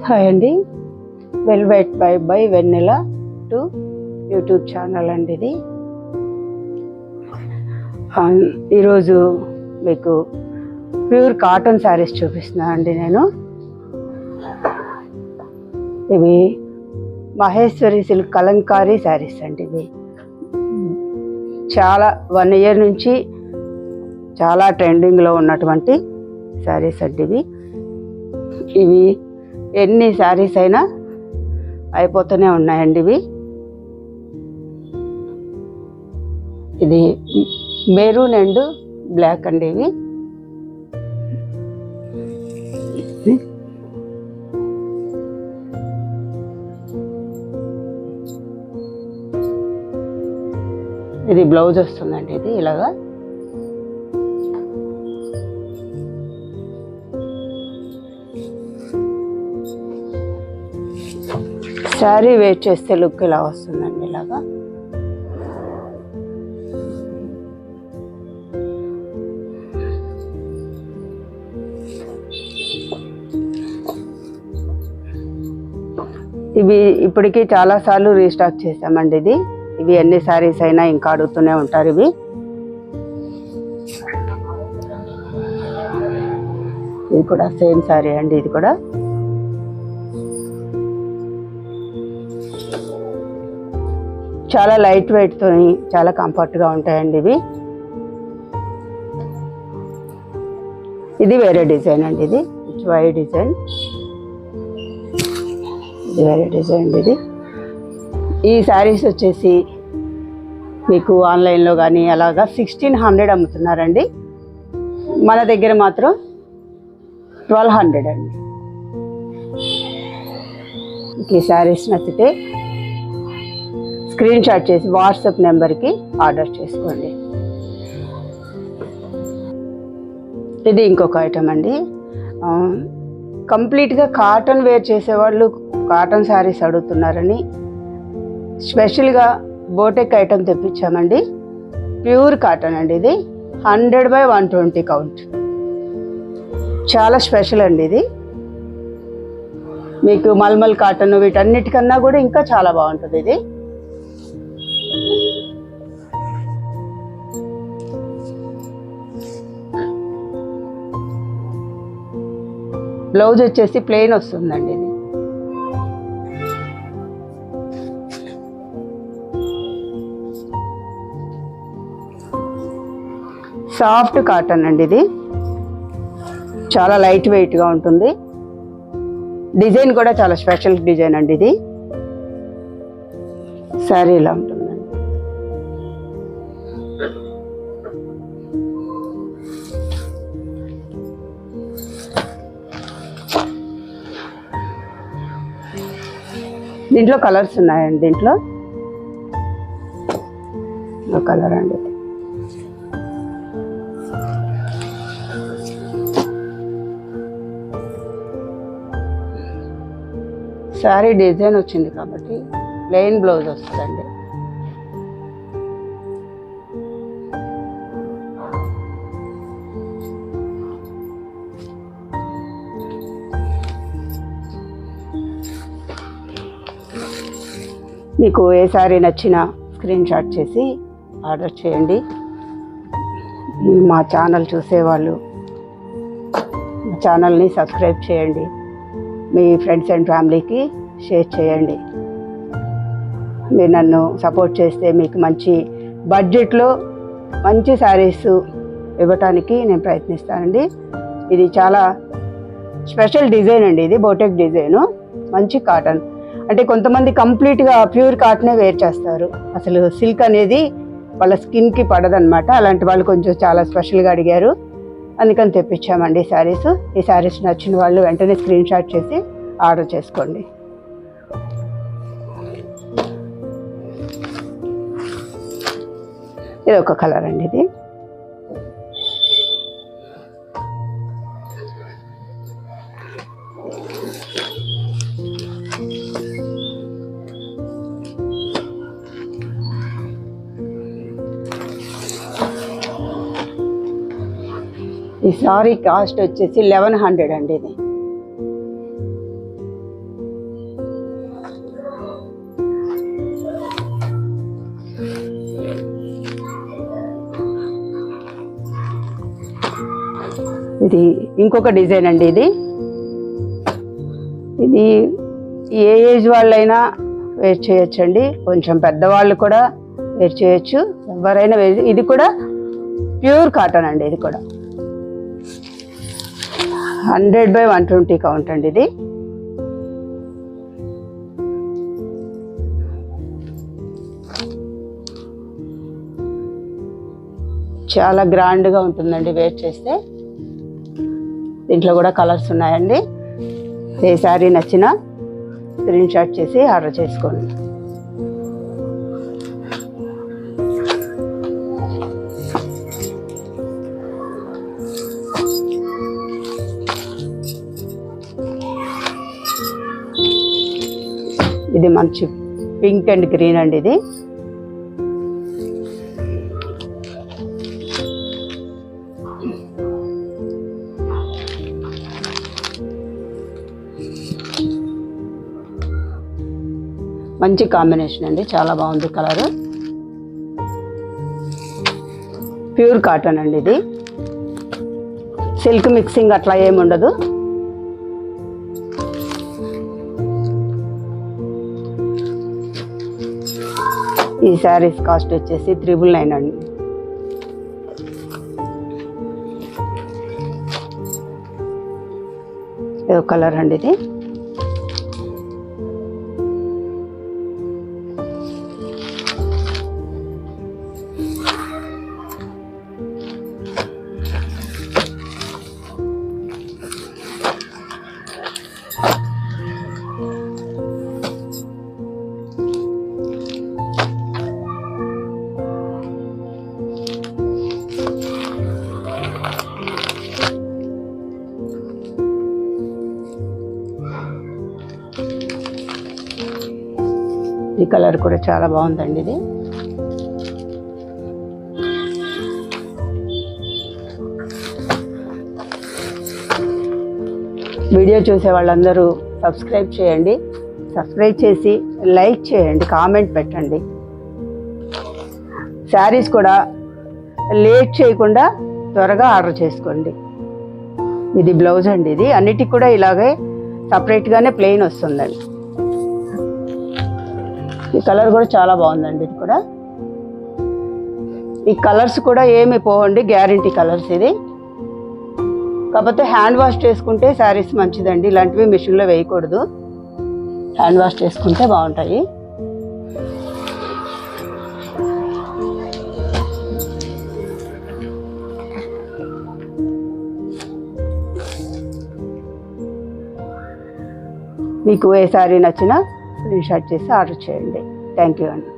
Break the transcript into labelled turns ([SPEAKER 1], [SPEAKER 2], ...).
[SPEAKER 1] Hi అండి, velvet by Vennela to YouTube channel అండి ఇది. ఈరోజు మీకు ప్యూర్ కాటన్ శారీస్ చూపిస్తున్నా అండి నేను. ఇవి మహేశ్వరి సిల్క్ కలంకారీ శారీస్ అండి. ఇవి చాలా 1 year నుంచి చాలా ట్రెండింగ్లో ఉన్నటువంటి శారీస్ అండి. ఇవి ఎన్ని శారీస్ అయినా అయిపోతూనే ఉన్నాయండి. ఇది మెరూన్ అండ్ బ్లాక్ అండి. ఇది బ్లౌజ్ వస్తుందండి. ఇది ఇలాగా శారీ వేర్ చేస్తే లుక్ ఇలా వస్తుందండి. ఇలాగా ఇవి ఇప్పటికీ చాలాసార్లు రీస్టాక్ చేసామండి. ఇవి ఎన్ని శారీస్ అయినా ఇంకా అడుగుతూనే ఉంటారు. ఇది కూడా సేమ్ శారీ అండి. ఇది కూడా చాలా లైట్ వెయిట్తో చాలా కంఫర్ట్గా ఉంటాయండి. ఇది వేరే డిజైన్ అండి. ఇది వైట్ డిజైన్, ఇది వేరే డిజైన్ అండి. ఈ శారీస్ వచ్చేసి మీకు ఆన్లైన్లో కానీ అలాగా 1600 అమ్ముతున్నారండి. మన దగ్గర మాత్రం 1200 అండి. ఈ శారీస్ నచ్చితే స్క్రీన్ షాట్ చేసి వాట్సాప్ నెంబర్కి ఆర్డర్ చేసుకోండి. ఇది ఇంకొక ఐటమ్ అండి. కంప్లీట్గా కాటన్ వేర్ చేసేవాళ్ళు కాటన్ శారీస్ అడుగుతున్నారని స్పెషల్గా బోటెక్ ఐటమ్ తెప్పించామండి. ప్యూర్ కాటన్ అండి. ఇది 100/120 కౌంట్. చాలా స్పెషల్ అండి. ఇది మీకు మల్మల్ కాటన్ వీటన్నిటికన్నా కూడా ఇంకా చాలా బాగుంటుంది. ఇది బ్లౌజ్ వచ్చేసి ప్లెయిన్ వస్తుందండి. ఇది సాఫ్ట్ కాటన్ అండి. ఇది చాలా లైట్ వెయిట్గా ఉంటుంది. డిజైన్ కూడా చాలా స్పెషల్ డిజైన్ అండి. ఇది శారీ ఇలా ఉంటుందండి. దీంట్లో కలర్స్ ఉన్నాయండి. దీంట్లో కలర్ అండి. శారీ డిజైన్ వచ్చింది కాబట్టి ప్లెయిన్ బ్లౌజ్ వస్తుందండి. మీకు ఏ శారీ నచ్చినా స్క్రీన్ షాట్ చేసి ఆర్డర్ చేయండి. మా ఛానల్ చూసేవాళ్ళు మా ఛానల్ని సబ్స్క్రైబ్ చేయండి. మీ ఫ్రెండ్స్ అండ్ ఫ్యామిలీకి షేర్ చేయండి. మీరు నన్ను సపోర్ట్ చేస్తే మీకు మంచి బడ్జెట్లో మంచి శారీస్ ఇవ్వటానికి నేను ప్రయత్నిస్తానండి. ఇది చాలా స్పెషల్ డిజైన్ అండి. ఇది బోటెక్ డిజైను, మంచి కాటన్. అంటే కొంతమంది కంప్లీట్గా ప్యూర్ కాటనే వేర్ చేస్తారు. అసలు సిల్క్ అనేది వాళ్ళ స్కిన్కి పడదనమాట. అలాంటి వాళ్ళు కొంచెం చాలా స్పెషల్గా అడిగారు, అందుకని తెప్పించామండి శారీస్. ఈ శారీస్ నచ్చిన వాళ్ళు వెంటనే స్క్రీన్ షాట్ చేసి ఆర్డర్ చేసుకోండి. ఇది ఒక కలర్ అండి. ఇది ఈ సారీ కాస్ట్ వచ్చేసి 1100 అండి. ఇది ఇది ఇంకొక డిజైన్ అండి. ఇది ఏ ఏజ్ వాళ్ళైనా వేర్ చేయొచ్చండి, కొంచెం పెద్దవాళ్ళు కూడా వేర్ చేయొచ్చు, ఎవరైనా వేర్. ఇది కూడా ప్యూర్ కాటన్ అండి. ఇది కూడా 100/120 కౌంట్ అండి. ఇది చాలా గ్రాండ్గా ఉంటుందండి వేర్ చేస్తే. దీంట్లో కూడా కలర్స్ ఉన్నాయండి. ఏ శారీ నచ్చినా స్క్రీన్ షాట్ చేసి ఆర్డర్ చేసుకోండి. ఇది మంచి పింక్ అండ్ గ్రీన్ అండి. ఇది మంచి కాంబినేషన్ అండి, చాలా బాగుంది కలర్. ప్యూర్ కాటన్ అండి. ఇది సిల్క్ మిక్సింగ్ అట్లా ఏమి ఉండదు. ఈ శారీస్ కాస్ట్ వచ్చేసి 999 అండి. ఏదో కలర్ అండి. ఇది ఈ కలర్ కూడా చాలా బాగుందండి. ఇది వీడియో చూసే వాళ్ళందరూ సబ్స్క్రైబ్ చేయండి, సబ్స్క్రైబ్ చేసి లైక్ చేయండి, కామెంట్ పెట్టండి. శారీస్ కూడా లేట్ చేయకుండా త్వరగా ఆర్డర్ చేసుకోండి. ఇది బ్లౌజ్ అండి. ఇది అన్నిటికి కూడా ఇలాగే సపరేట్గానే ప్లెయిన్ వస్తుందండి. ఈ కలర్ కూడా చాలా బాగుందండి. ఇది కూడా ఈ కలర్స్ కూడా ఏమి పోవండి, గ్యారంటీ కలర్స్. ఇది కాకపోతే హ్యాండ్ వాష్ చేసుకుంటే శారీస్ మంచిదండి. ఇలాంటివి మిషన్లో వేయకూడదు, హ్యాండ్ వాష్ చేసుకుంటే బాగుంటాయి. మీకు ఏ శారీ నచ్చినా స్క్రీన్ షాట్ చేసి ఆర్డర్ చేయండి. థ్యాంక్ యూ అండి.